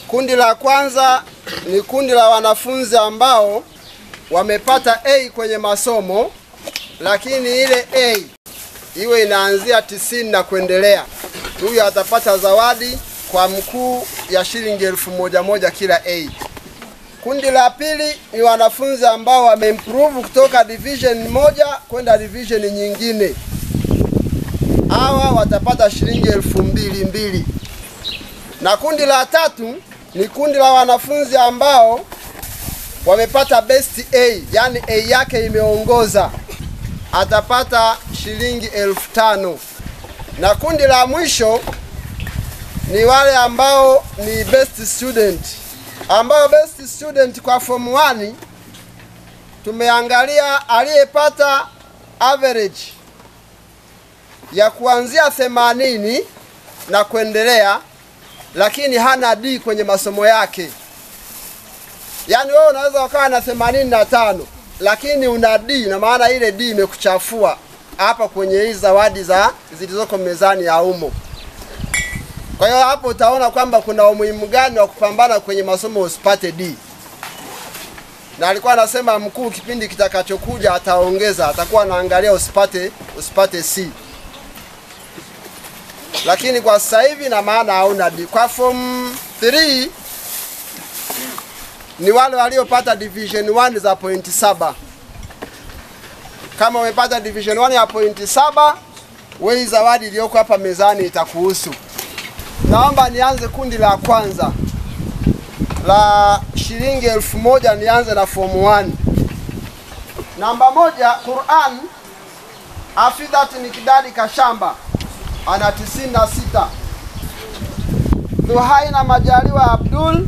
Kundi la kwanza ni kundi la wanafunzi ambao wamepata A kwenye masomo, lakini ile A iwe inaanzia 90 na kuendelea. Huyu atapata zawadi kwa mkuu ya shilingi 1000 kila A. Kundi la pili ni wanafunzi ambao wameimprove kutoka division moja kwenda division nyingine. Hawa watapata shilingi 2200. Na kundi la tatu ni kundi la wanafunzi ambao wamepata best A, yani A yake imeongoza, atapata shilingi 5000. Na kundi la mwisho ni wale ambao ni best student, ambao best student kwa form 1 tumeangalia aliyepata average ya kuanzia 80 na kuendelea, lakini hana D kwenye masomo yake. Yani wewe unaweza ukawa na 85 lakini una D, na maana ile D imekuchafua hapa kwenye hizi zawadi zilizoko mezani ya umo. Kwa hiyo hapo utaona kwamba kuna umuhimu gani wa kupambana kwenye masomo usipate D. Na alikuwa anasema mkuu kipindi kitakachokuja ataongeza, atakuwa anaangalia usipate C. Lakini kwa sasa hivi na maana hauna D. Kwa form 3 ni wale waliopata division 1 za point 7. Kama umepata division 1 ya point 7, wewe zawadi iliyoko hapa mezani itakuhusu. Naomba nianze kundi la kwanza la shilingi 1000, nianze na form 1. Namba 1, Qur'an, Hafidhat Nikdadi Kashamba ana 96. Duhaina Majaliwa Abdul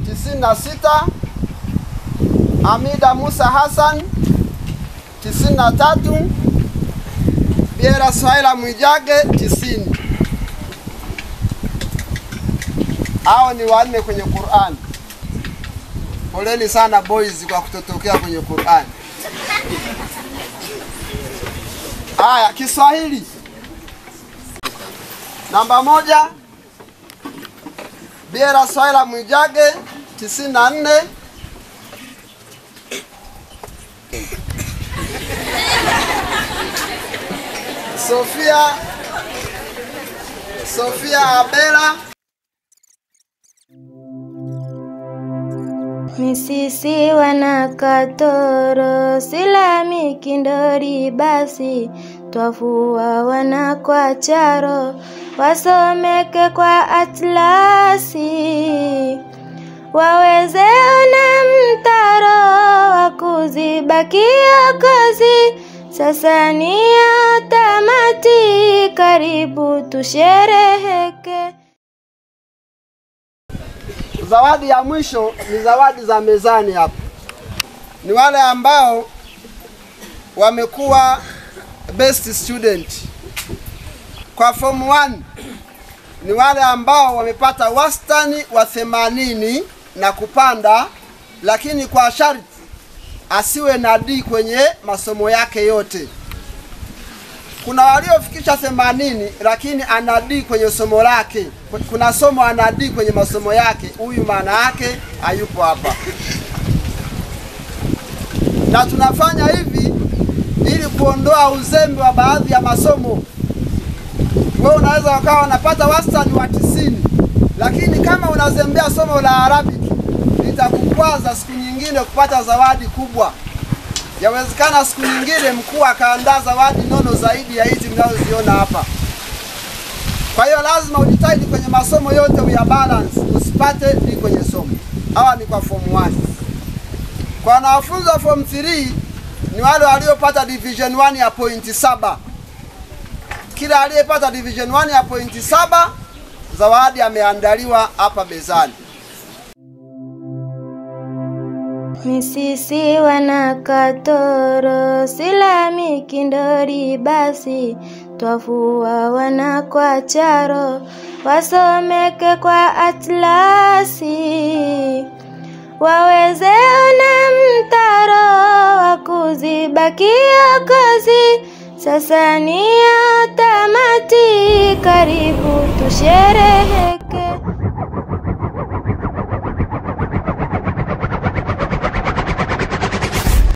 96. Amida Musa Hassan 93. Biera Swaila Mwijage 90. Hao ni wanne kwenye Qur'an. Poleni sana boys kwa kutotokea kwenye Qur'an. Haya, Kiswahili. Namba 1, Biera Swaila Mwijage 94. Sofia Abela. Misisi wanakatoro silami kindori basi twafua wana kwa charo wasomeke kwa atlasi waweze una mtaro wakuzibakia kozi sasa ni ya tamati karibu tushereheke. Zawadi ya mwisho ni zawadi za mezani hapa. Ni wale ambao wamekuwa best student. Kwa form 1 ni wale ambao wamepata wastani wa 80 na kupanda, lakini kwa sharti asiwe na D kwenye masomo yake yote. Kuna waliofikisha 80 lakini ana D kwenye somo lake. Kuna somo ana D kwenye masomo yake. Huyu maana yake hayupo hapa. Na tunafanya hivi ili kuondoa uzembe wa baadhi ya masomo. Wewe unaweza ukawa unapata wastani wa 90, lakini kama unazembea somo la Arabic litakukwaza siku nyingine kupata zawadi kubwa. Yawezekana siku nyingine mkuu akaandaa zawadi nono zaidi ya hizi mnazoziona hapa. Kwa hiyo lazima ujitahidi kwenye masomo yote uya balance, usipate ni kwenye somo. Hawa ni kwa form 1. Kwa wanafunzi wa form 3 ni wale waliopata division 1 ya point 7. Kila aliyepata division 1 ya point 7 zawadi ameandaliwa hapa mezani. Misisi wanakatoro silami kindori basi twafua wana kwa charo wasomeke kwa atlasi waweze una mtaro wakuzibakia kozi sasa ni ya tamati, karibu tusherehe.